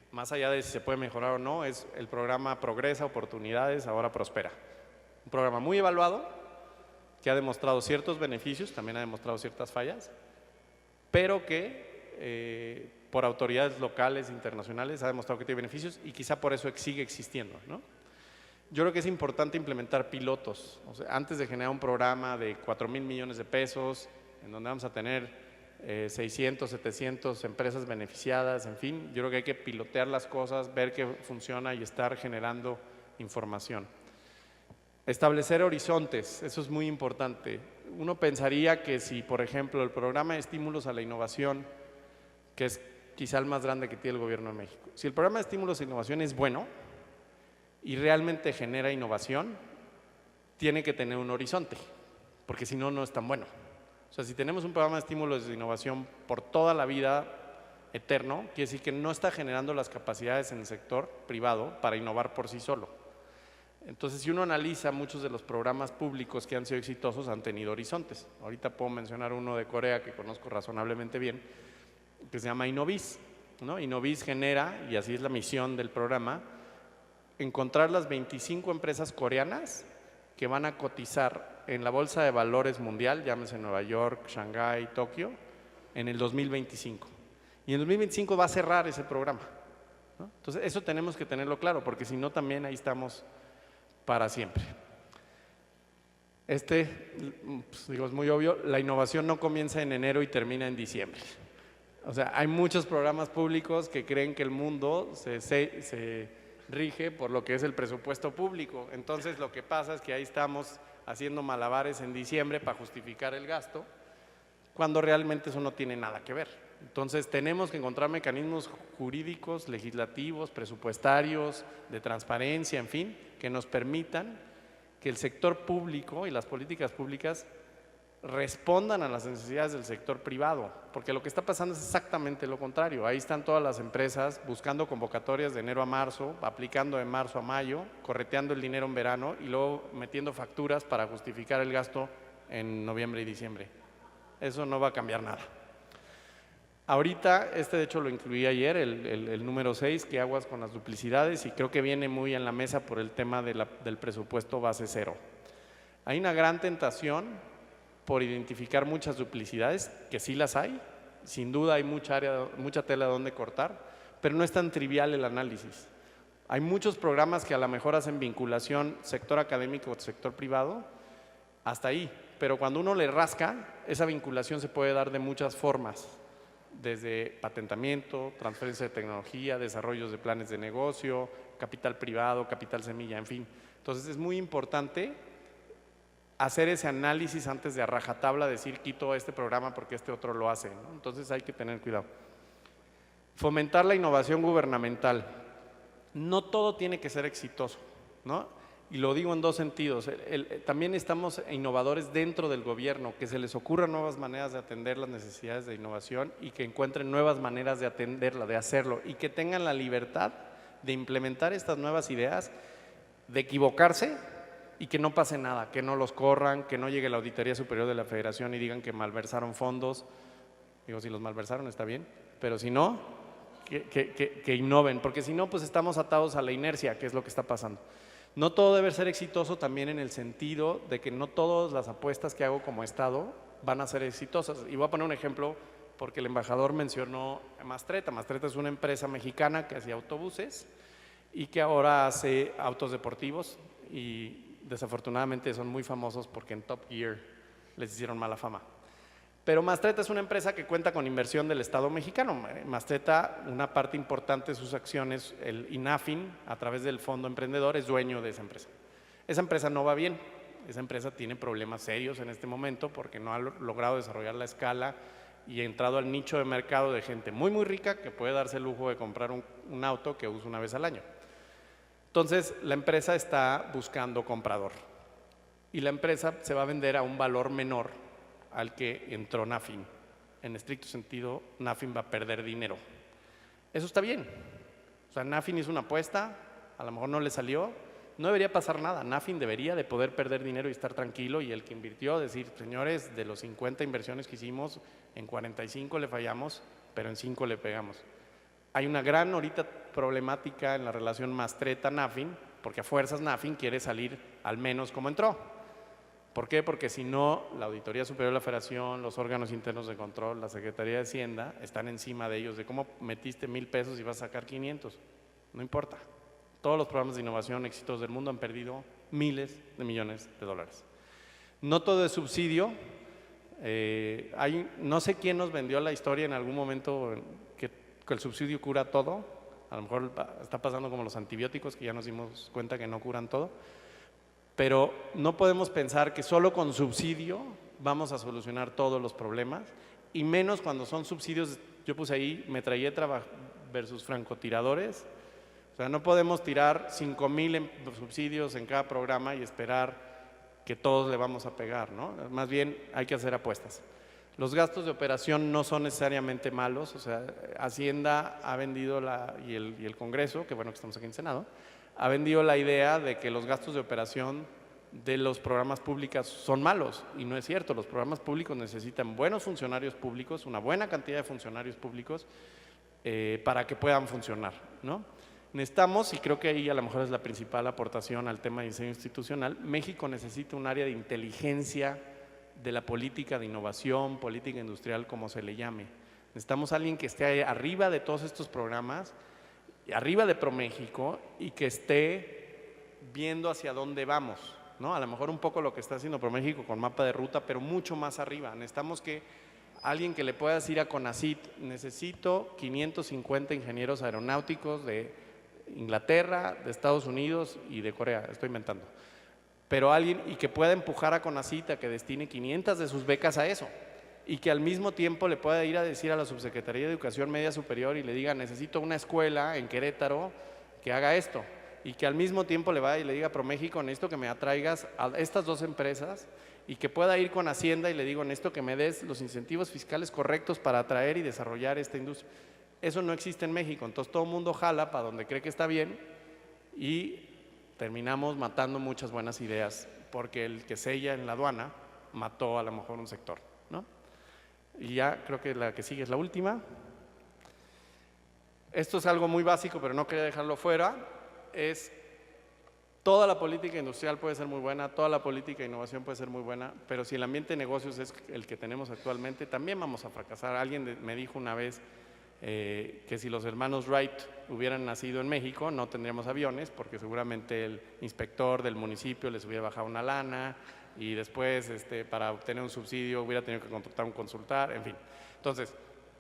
más allá de si se puede mejorar o no, es el programa Progresa, Oportunidades, Ahora Prospera. Un programa muy evaluado, que ha demostrado ciertos beneficios, también ha demostrado ciertas fallas, pero que por autoridades locales, internacionales, ha demostrado que tiene beneficios y quizá por eso sigue existiendo, ¿no? Yo creo que es importante implementar pilotos. O sea, antes de generar un programa de 4,000 millones de pesos, en donde vamos a tener 600, 700 empresas beneficiadas, en fin, yo creo que hay que pilotear las cosas, ver qué funciona y estar generando información. Establecer horizontes, eso es muy importante. Uno pensaría que si, por ejemplo, el programa de estímulos a la innovación, que es quizá el más grande que tiene el Gobierno de México, si el programa de estímulos a la innovación es bueno y realmente genera innovación, tiene que tener un horizonte, porque si no, no es tan bueno. O sea, si tenemos un programa de estímulos de innovación por toda la vida eterno, quiere decir que no está generando las capacidades en el sector privado para innovar por sí solo. Entonces, si uno analiza, muchos de los programas públicos que han sido exitosos han tenido horizontes. Ahorita puedo mencionar uno de Corea que conozco razonablemente bien, que se llama Innoviz, ¿no? Innoviz genera, y así es la misión del programa, encontrar las 25 empresas coreanas que van a cotizar en la Bolsa de Valores Mundial, llámese Nueva York, Shanghái, Tokio, en el 2025. Y en el 2025 va a cerrar ese programa, ¿no? Entonces, eso tenemos que tenerlo claro, porque si no, también ahí estamos para siempre. Pues digo, es muy obvio, la innovación no comienza en enero y termina en diciembre. O sea, hay muchos programas públicos que creen que el mundo se rige por lo que es el presupuesto público. Entonces, lo que pasa es que ahí estamos haciendo malabares en diciembre para justificar el gasto, cuando realmente eso no tiene nada que ver. Entonces, tenemos que encontrar mecanismos jurídicos, legislativos, presupuestarios, de transparencia, en fin, que nos permitan que el sector público y las políticas públicas respondan a las necesidades del sector privado, porque lo que está pasando es exactamente lo contrario. Ahí están todas las empresas buscando convocatorias de enero a marzo, aplicando de marzo a mayo, correteando el dinero en verano y luego metiendo facturas para justificar el gasto en noviembre y diciembre. Eso no va a cambiar nada. Ahorita, de hecho lo incluí ayer, el número 6, que aguas con las duplicidades, y creo que viene muy en la mesa por el tema del presupuesto base cero. Hay una gran tentación por identificar muchas duplicidades, que sí las hay, sin duda hay mucha tela donde cortar, pero no es tan trivial el análisis. Hay muchos programas que a lo mejor hacen vinculación sector académico o sector privado, hasta ahí, pero cuando uno le rasca, esa vinculación se puede dar de muchas formas, desde patentamiento, transferencia de tecnología, desarrollos de planes de negocio, capital privado, capital semilla, en fin. Entonces, es muy importante hacer ese análisis antes de a rajatabla decir quito este programa porque este otro lo hace, ¿no? Entonces, hay que tener cuidado. Fomentar la innovación gubernamental. No todo tiene que ser exitoso, ¿no? Y lo digo en dos sentidos. También estamos innovadores dentro del gobierno, que se les ocurran nuevas maneras de atender las necesidades de innovación y que encuentren nuevas maneras de atenderla, de hacerlo, y que tengan la libertad de implementar estas nuevas ideas, de equivocarse y que no pase nada, que no los corran, que no llegue la Auditoría Superior de la Federación y digan que malversaron fondos. Digo, si los malversaron está bien, pero si no, que innoven, porque si no, pues estamos atados a la inercia, que es lo que está pasando. No todo debe ser exitoso también en el sentido de que no todas las apuestas que hago como Estado van a ser exitosas. Y voy a poner un ejemplo porque el embajador mencionó Mastretta. Mastretta es una empresa mexicana que hacía autobuses y que ahora hace autos deportivos y desafortunadamente son muy famosos porque en Top Gear les hicieron mala fama. Pero Mastretta es una empresa que cuenta con inversión del Estado mexicano. Mastretta, una parte importante de sus acciones, el INAFIN, a través del Fondo Emprendedor, es dueño de esa empresa. Esa empresa no va bien, esa empresa tiene problemas serios en este momento porque no ha logrado desarrollar la escala y ha entrado al nicho de mercado de gente muy, muy rica que puede darse el lujo de comprar un auto que usa una vez al año. Entonces, la empresa está buscando comprador y la empresa se va a vender a un valor menor al que entró NAFIN. En estricto sentido, NAFIN va a perder dinero. Eso está bien. O sea, NAFIN hizo una apuesta, a lo mejor no le salió, no debería pasar nada. NAFIN debería de poder perder dinero y estar tranquilo, y el que invirtió decir, señores, de los 50 inversiones que hicimos, en 45 le fallamos, pero en 5 le pegamos. Hay una gran ahorita problemática en la relación Mastreta-NAFIN, porque a fuerzas NAFIN quiere salir al menos como entró. ¿Por qué? Porque si no, la Auditoría Superior de la Federación, los órganos internos de control, la Secretaría de Hacienda, están encima de ellos de cómo metiste 1,000 pesos y vas a sacar 500. No importa. Todos los programas de innovación exitosos del mundo han perdido miles de millones de dólares. No todo es subsidio. No sé quién nos vendió la historia en algún momento que el subsidio cura todo. A lo mejor está pasando como los antibióticos, que ya nos dimos cuenta que no curan todo. Pero no podemos pensar que solo con subsidio vamos a solucionar todos los problemas, y menos cuando son subsidios. Yo puse ahí metralleta versus francotiradores. O sea, no podemos tirar 5,000 subsidios en cada programa y esperar que todos le vamos a pegar, ¿no? Más bien hay que hacer apuestas. Los gastos de operación no son necesariamente malos. O sea, Hacienda ha vendido y el Congreso, que bueno que estamos aquí en Senado, ha vendido la idea de que los gastos de operación de los programas públicos son malos, y no es cierto. Los programas públicos necesitan buenos funcionarios públicos, una buena cantidad de funcionarios públicos para que puedan funcionar, ¿no? Necesitamos, y creo que ahí a lo mejor es la principal aportación al tema de diseño institucional, México necesita un área de inteligencia de la política de innovación, política industrial, como se le llame. Necesitamos a alguien que esté arriba de todos estos programas, arriba de ProMéxico, y que esté viendo hacia dónde vamos, ¿no? A lo mejor un poco lo que está haciendo ProMéxico con mapa de ruta, pero mucho más arriba. Necesitamos que alguien que le pueda decir a CONACYT, necesito 550 ingenieros aeronáuticos de Inglaterra, de Estados Unidos y de Corea, estoy inventando. Pero alguien, y que pueda empujar a CONACYT a que destine 500 de sus becas a eso, y que al mismo tiempo le pueda ir a decir a la Subsecretaría de Educación Media Superior y le diga, necesito una escuela en Querétaro que haga esto, y que al mismo tiempo le vaya y le diga a ProMéxico, necesito que me atraigas a estas 2 empresas, y que pueda ir con Hacienda y le digo, necesito que me des los incentivos fiscales correctos para atraer y desarrollar esta industria. Eso no existe en México. Entonces todo el mundo jala para donde cree que está bien, y terminamos matando muchas buenas ideas, porque el que sella en la aduana mató a lo mejor un sector, ¿no? Y ya creo que la que sigue es la última. Esto es algo muy básico, pero no quería dejarlo fuera. Toda la política industrial puede ser muy buena, toda la política de innovación puede ser muy buena, pero si el ambiente de negocios es el que tenemos actualmente, también vamos a fracasar. Alguien me dijo una vez que si los hermanos Wright hubieran nacido en México, no tendríamos aviones, porque seguramente el inspector del municipio les hubiera bajado una lana, y después para obtener un subsidio hubiera tenido que contratar un consultor, en fin. Entonces,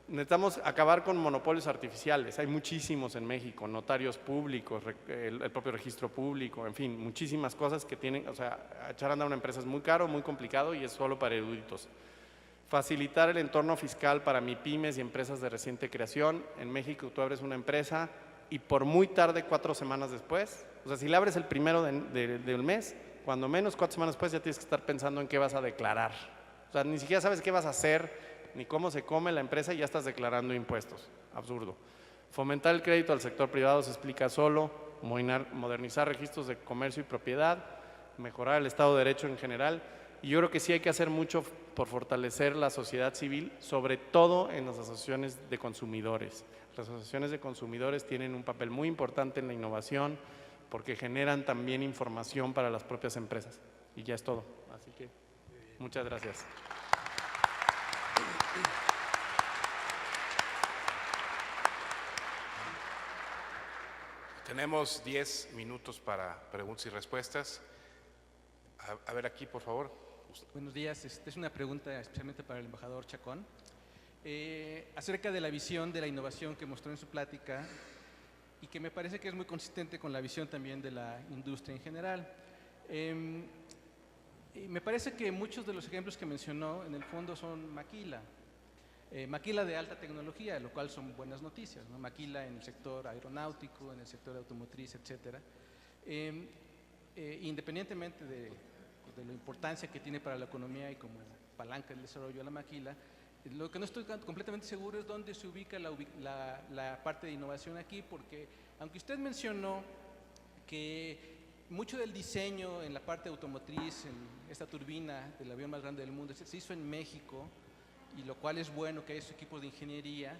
necesitamos acabar con monopolios artificiales. Hay muchísimos en México, notarios públicos, el propio registro público, en fin, muchísimas cosas que tienen. O sea, echar a andar una empresa es muy caro, muy complicado, y es solo para eruditos. Facilitar el entorno fiscal para MIPYMES y empresas de reciente creación. En México tú abres una empresa y por muy tarde 4 semanas después, o sea, si la abres el primero del mes, cuando menos 4 semanas después ya tienes que estar pensando en qué vas a declarar. O sea, ni siquiera sabes qué vas a hacer, ni cómo se come la empresa, y ya estás declarando impuestos. Absurdo. Fomentar el crédito al sector privado se explica solo. Modernizar registros de comercio y propiedad. Mejorar el Estado de Derecho en general. Y yo creo que sí hay que hacer mucho por fortalecer la sociedad civil, sobre todo en las asociaciones de consumidores. Las asociaciones de consumidores tienen un papel muy importante en la innovación, porque generan también información para las propias empresas. Y ya es todo. Así que muchas gracias. Tenemos 10 minutos para preguntas y respuestas. A ver aquí, por favor. Buenos días. Es una pregunta especialmente para el embajador Chacón. Acerca de la visión de la innovación que mostró en su plática, y que me parece que es muy consistente con la visión también de la industria en general. Me parece que muchos de los ejemplos que mencionó en el fondo son maquila. Maquila de alta tecnología, lo cual son buenas noticias, ¿no? Maquila en el sector aeronáutico, en el sector automotriz, etcétera. Independientemente de la importancia que tiene para la economía y como palanca del desarrollo de la maquila, lo que no estoy completamente seguro es dónde se ubica la parte de innovación aquí, porque aunque usted mencionó que mucho del diseño en la parte automotriz, en esta turbina del avión más grande del mundo, se hizo en México, y lo cual es bueno que haya esos equipos de ingeniería.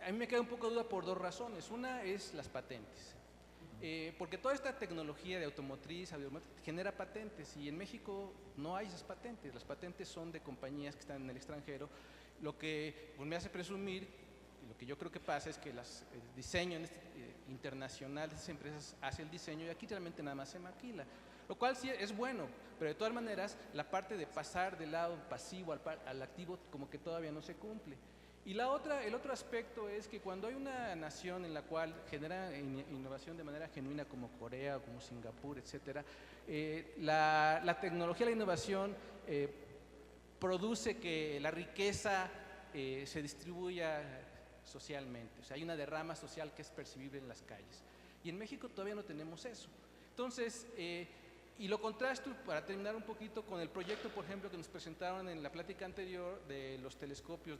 A mí me queda un poco de duda por dos razones. Una es las patentes. Porque toda esta tecnología de automotriz genera patentes, y en México no hay esas patentes. Las patentes son de compañías que están en el extranjero, lo que pues, me hace presumir, y lo que yo creo que pasa es que el diseño internacional de esas empresas hace el diseño y aquí realmente nada más se maquila, lo cual sí es bueno, pero de todas maneras la parte de pasar del lado pasivo al activo como que todavía no se cumple. Y el otro aspecto es que cuando hay una nación en la cual genera innovación de manera genuina como Corea o como Singapur, etcétera, la tecnología, la innovación produce que la riqueza se distribuya socialmente. O sea, hay una derrama social que es percibible en las calles. Y en México todavía no tenemos eso. Entonces, y lo contrasto para terminar un poquito con el proyecto, por ejemplo, que nos presentaron en la plática anterior de los telescopios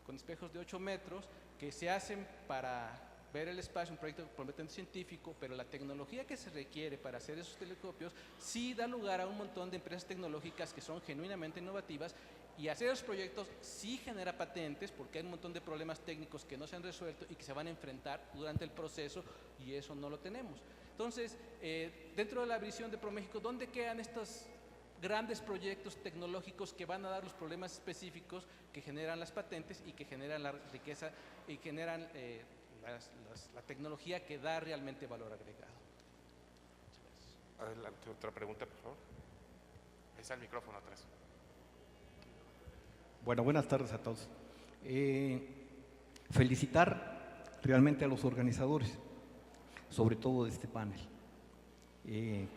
con espejos de 8 metros que se hacen para ver el espacio, un proyecto completamente científico, pero la tecnología que se requiere para hacer esos telescopios sí da lugar a un montón de empresas tecnológicas que son genuinamente innovativas, y hacer esos proyectos sí genera patentes porque hay un montón de problemas técnicos que no se han resuelto y que se van a enfrentar durante el proceso, y eso no lo tenemos. Entonces, dentro de la visión de ProMéxico, ¿dónde quedan estos grandes proyectos tecnológicos que van a dar los problemas específicos que generan las patentes y que generan la riqueza y generan la tecnología que da realmente valor agregado? Adelante, otra pregunta, por favor. Ahí está el micrófono atrás. Bueno, buenas tardes a todos. Felicitar realmente a los organizadores, sobre todo de este panel.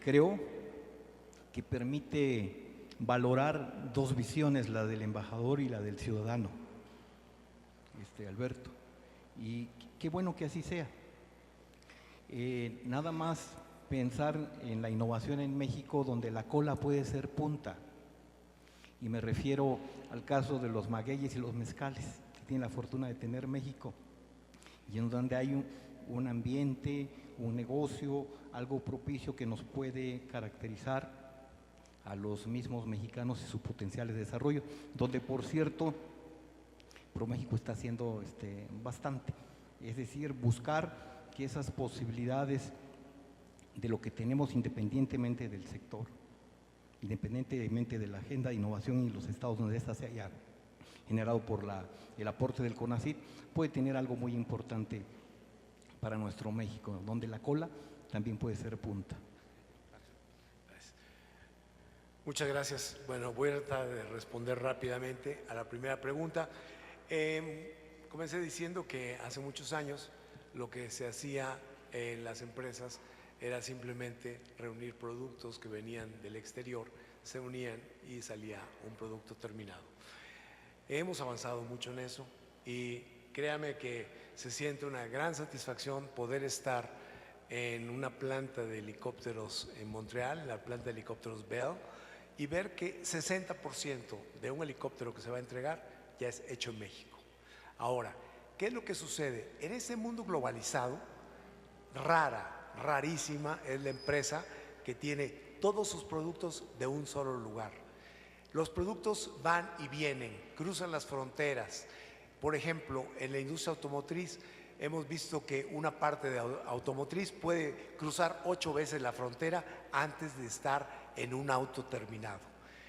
Creo que permite valorar dos visiones, la del embajador y la del ciudadano, Alberto. Y qué bueno que así sea. Nada más pensar en la innovación en México, donde la cola puede ser punta. Y me refiero al caso de los magueyes y los mezcales, que tienen la fortuna de tener México, y en donde hay un ambiente, un negocio, algo propicio que nos puede caracterizar a los mismos mexicanos y su potencial de desarrollo, donde por cierto ProMéxico está haciendo bastante, es decir, buscar que esas posibilidades de lo que tenemos independientemente del sector, independientemente de la agenda de innovación y los estados donde esta se haya generado por el aporte del CONACYT, puede tener algo muy importante para nuestro México, donde la cola también puede ser punta. Muchas gracias. Bueno, voy a tratar de responder rápidamente a la primera pregunta. Comencé diciendo que hace muchos años lo que se hacía en las empresas era simplemente reunir productos que venían del exterior, se unían y salía un producto terminado. Hemos avanzado mucho en eso y créame que se siente una gran satisfacción poder estar en una planta de helicópteros en Montreal, la planta de helicópteros Bell, y ver que 60% de un helicóptero que se va a entregar ya es hecho en México. Ahora, ¿qué es lo que sucede? En ese mundo globalizado, rarísima es la empresa que tiene todos sus productos de un solo lugar. Los productos van y vienen, cruzan las fronteras. Por ejemplo, en la industria automotriz hemos visto que una parte de automotriz puede cruzar 8 veces la frontera antes de estar en un auto terminado.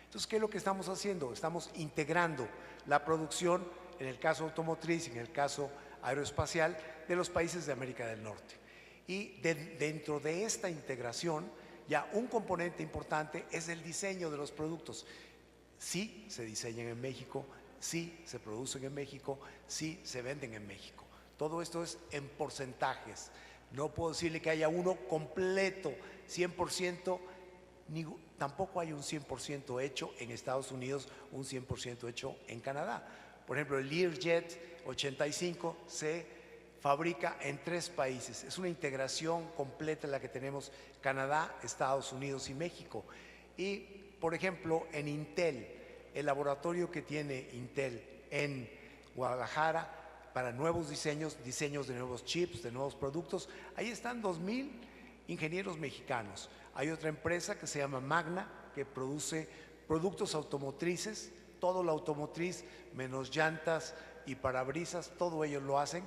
Entonces, ¿qué es lo que estamos haciendo? Estamos integrando la producción, en el caso automotriz y en el caso aeroespacial, de los países de América del Norte. Y dentro de esta integración, ya un componente importante es el diseño de los productos. Sí se diseñan en México, sí se producen en México, sí se venden en México. Todo esto es en porcentajes. No puedo decirle que haya uno completo, 100%, tampoco hay un 100% hecho en Estados Unidos, un 100% hecho en Canadá. Por ejemplo, el Learjet 85 se fabrica en 3 países. Es una integración completa la que tenemos: Canadá, Estados Unidos y México. Y, por ejemplo, en Intel, el laboratorio que tiene Intel en Guadalajara para nuevos diseños de nuevos chips, de nuevos productos, ahí están 2,000 ingenieros mexicanos. Hay otra empresa que se llama Magna, que produce productos automotrices, todo lo automotriz, menos llantas y parabrisas, todo ellos lo hacen.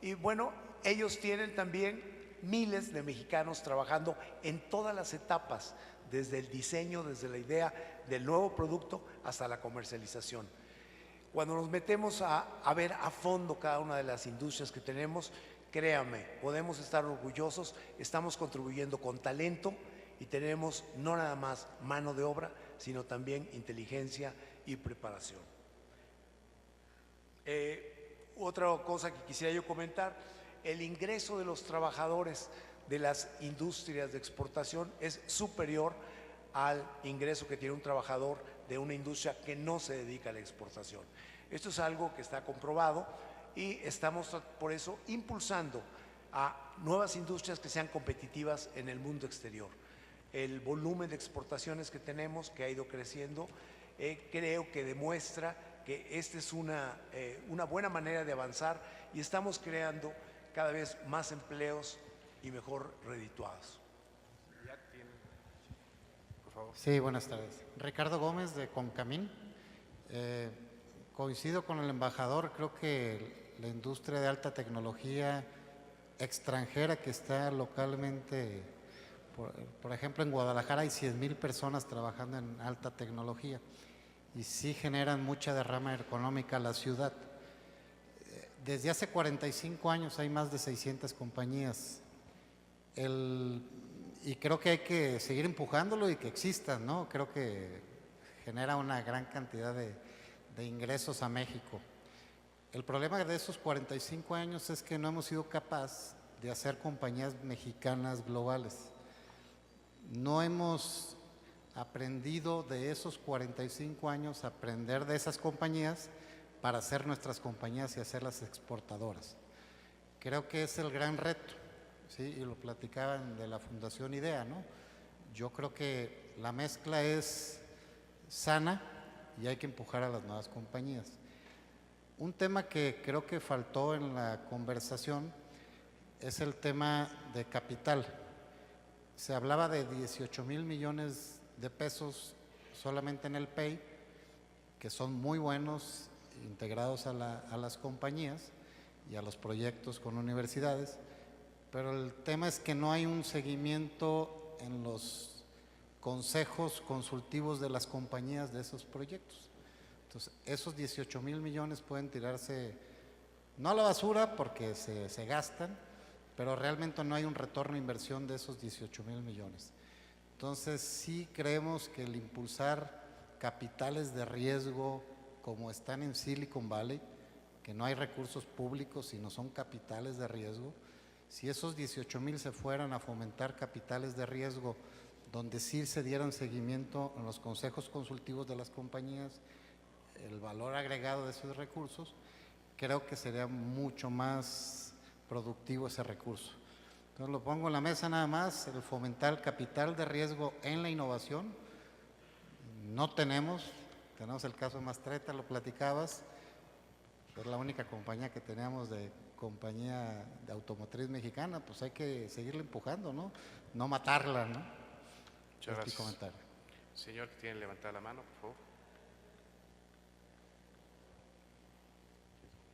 Y bueno, ellos tienen también miles de mexicanos trabajando en todas las etapas, desde el diseño, desde la idea del nuevo producto hasta la comercialización. Cuando nos metemos a ver a fondo cada una de las industrias que tenemos, créame, podemos estar orgullosos, estamos contribuyendo con talento y tenemos no nada más mano de obra, sino también inteligencia y preparación. Otra cosa que quisiera yo comentar, el ingreso de los trabajadores de las industrias de exportación es superior al ingreso que tiene un trabajador de una industria que no se dedica a la exportación. Esto es algo que está comprobado y estamos por eso impulsando a nuevas industrias que sean competitivas en el mundo exterior. El volumen de exportaciones que tenemos, que ha ido creciendo, creo que demuestra que esta es una buena manera de avanzar y estamos creando cada vez más empleos y mejor redituados. Por favor. Sí, buenas tardes. Ricardo Gómez de Concamín. Coincido con el embajador, creo que la industria de alta tecnología extranjera que está localmente, por ejemplo en Guadalajara hay 100,000 personas trabajando en alta tecnología y sí generan mucha derrama económica a la ciudad. Desde hace 45 años hay más de 600 compañías y creo que hay que seguir empujándolo y que existan, ¿no? Creo que genera una gran cantidad de ingresos a México. El problema de esos 45 años es que no hemos sido capaces de hacer compañías mexicanas globales. No hemos aprendido de esos 45 años, aprender de esas compañías para hacer nuestras compañías y hacerlas exportadoras. Creo que es el gran reto, ¿sí? Y lo platicaban de la Fundación IDEA, ¿no? Yo creo que la mezcla es sana y hay que empujar a las nuevas compañías. Un tema que creo que faltó en la conversación es el tema de capital. Se hablaba de 18,000 millones de pesos solamente en el PEI, que son muy buenos integrados a las compañías y a los proyectos con universidades, pero el tema es que no hay un seguimiento en los consejos consultivos de las compañías de esos proyectos. Entonces, esos 18,000 millones pueden tirarse, no a la basura porque se gastan, pero realmente no hay un retorno de inversión de esos 18,000 millones. Entonces, sí creemos que el impulsar capitales de riesgo como están en Silicon Valley, que no hay recursos públicos, sino son capitales de riesgo, si esos 18,000 se fueran a fomentar capitales de riesgo donde sí se dieran seguimiento en los consejos consultivos de las compañías, el valor agregado de esos recursos, creo que sería mucho más productivo ese recurso. Entonces lo pongo en la mesa nada más, el fomentar capital de riesgo en la innovación. No tenemos el caso de Mastreta, lo platicabas, es la única compañía que tenemos de compañía de automotriz mexicana, pues hay que seguirla empujando, ¿no? No matarla, ¿no? Muchas gracias. Comentario. Señor que tiene levantada la mano, por favor.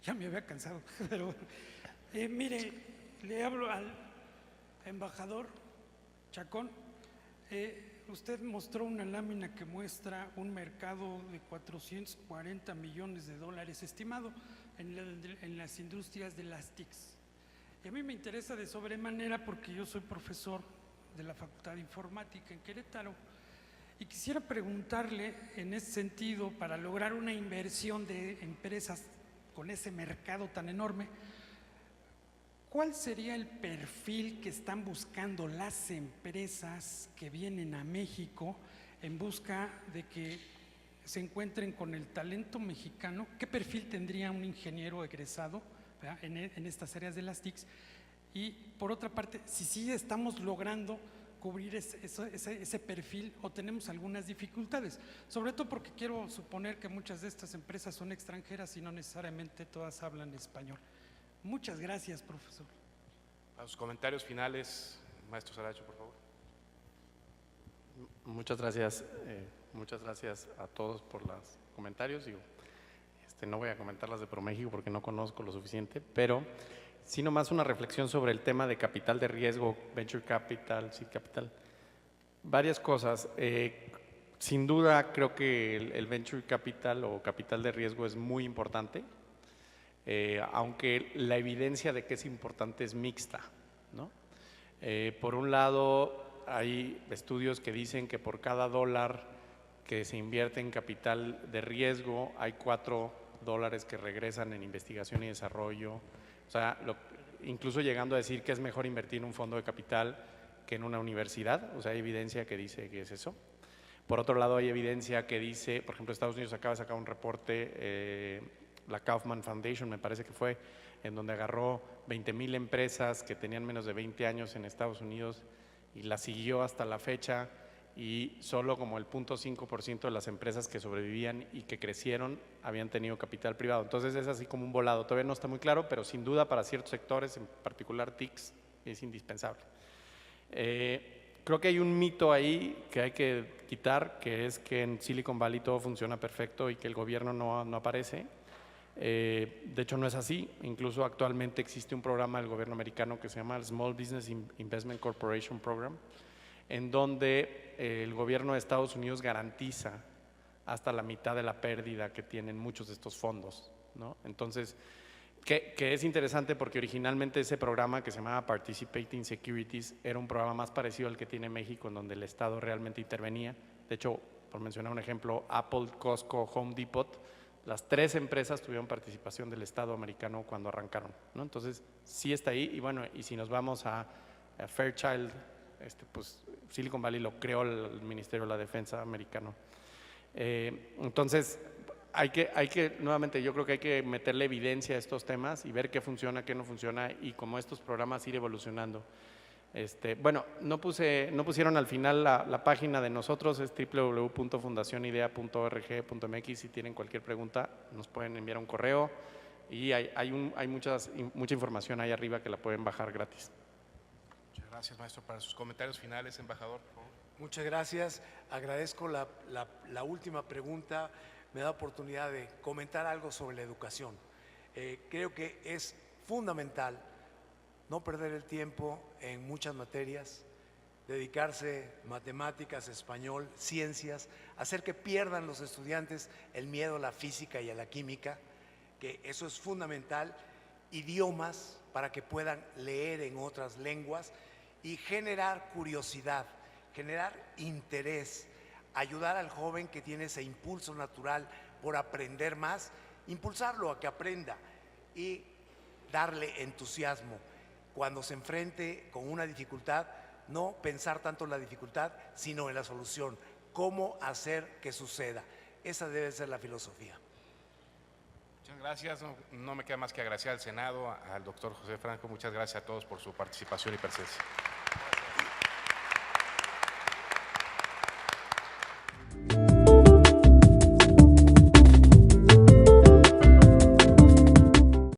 Ya me había cansado, pero mire, le hablo al embajador Chacón. Usted mostró una lámina que muestra un mercado de 440 millones de dólares estimado en las industrias de las TICs. Y a mí me interesa de sobremanera porque yo soy profesor de la Facultad de Informática en Querétaro y quisiera preguntarle en ese sentido, para lograr una inversión de empresas con ese mercado tan enorme, ¿cuál sería el perfil que están buscando las empresas que vienen a México en busca de que se encuentren con el talento mexicano? ¿Qué perfil tendría un ingeniero egresado en estas áreas de las TICs? Y por otra parte, si sí estamos logrando cubrir ese perfil o tenemos algunas dificultades, sobre todo porque quiero suponer que muchas de estas empresas son extranjeras y no necesariamente todas hablan español. Muchas gracias, profesor. A sus comentarios finales, Maestro Saracho, por favor. Muchas gracias a todos por los comentarios. Digo, no voy a comentar las de ProMéxico porque no conozco lo suficiente, pero sí nomás una reflexión sobre el tema de capital de riesgo, venture capital, seed capital. Varias cosas. Sin duda creo que el venture capital o capital de riesgo es muy importante, aunque la evidencia de que es importante es mixta, ¿no? Por un lado, hay estudios que dicen que por cada $1 que se invierte en capital de riesgo, hay $4 que regresan en investigación y desarrollo. O sea, incluso llegando a decir que es mejor invertir en un fondo de capital que en una universidad. O sea, hay evidencia que dice que es eso. Por otro lado, hay evidencia que dice, por ejemplo, Estados Unidos acaba de sacar un reporte, la Kaufman Foundation me parece que fue, en donde agarró 20,000 empresas que tenían menos de 20 años en Estados Unidos y las siguió hasta la fecha, y solo como el 0.5% de las empresas que sobrevivían y que crecieron habían tenido capital privado. Entonces es así como un volado. Todavía no está muy claro, pero sin duda para ciertos sectores, en particular TICs, es indispensable. Creo que hay un mito ahí que hay que quitar, que es que en Silicon Valley todo funciona perfecto y que el gobierno no aparece. De hecho no es así. Incluso actualmente existe un programa del gobierno americano que se llama el Small Business Investment Corporation Program, en donde el gobierno de Estados Unidos garantiza hasta la mitad de la pérdida que tienen muchos de estos fondos, ¿no? Entonces, que es interesante porque originalmente ese programa que se llamaba Participating Securities era un programa más parecido al que tiene México, en donde el Estado realmente intervenía. De hecho, por mencionar un ejemplo, Apple, Costco, Home Depot, las 3 empresas tuvieron participación del Estado americano cuando arrancaron, ¿no? Entonces, sí está ahí. Y bueno, y si nos vamos a Fairchild, pues Silicon Valley lo creó el Ministerio de la Defensa americano. Entonces, nuevamente, yo creo que hay que meterle evidencia a estos temas y ver qué funciona, qué no funciona, y como estos programas ir evolucionando. Bueno, no pusieron al final la página de nosotros, es www.fundacionidea.org.mx. Si tienen cualquier pregunta, nos pueden enviar un correo y hay mucha información ahí arriba que la pueden bajar gratis. Muchas gracias, maestro. Para sus comentarios finales, embajador, por favor. Muchas gracias. Agradezco la última pregunta. Me da oportunidad de comentar algo sobre la educación. Creo que es fundamental no perder el tiempo en muchas materias, dedicarse matemáticas, español, ciencias, hacer que pierdan los estudiantes el miedo a la física y a la química, que eso es fundamental, idiomas para que puedan leer en otras lenguas y generar curiosidad, generar interés, ayudar al joven que tiene ese impulso natural por aprender más, impulsarlo a que aprenda y darle entusiasmo. Cuando se enfrente con una dificultad, no pensar tanto en la dificultad, sino en la solución. ¿Cómo hacer que suceda? Esa debe ser la filosofía. Muchas gracias. No me queda más que agradecer al Senado, al doctor José Franco. Muchas gracias a todos por su participación y presencia.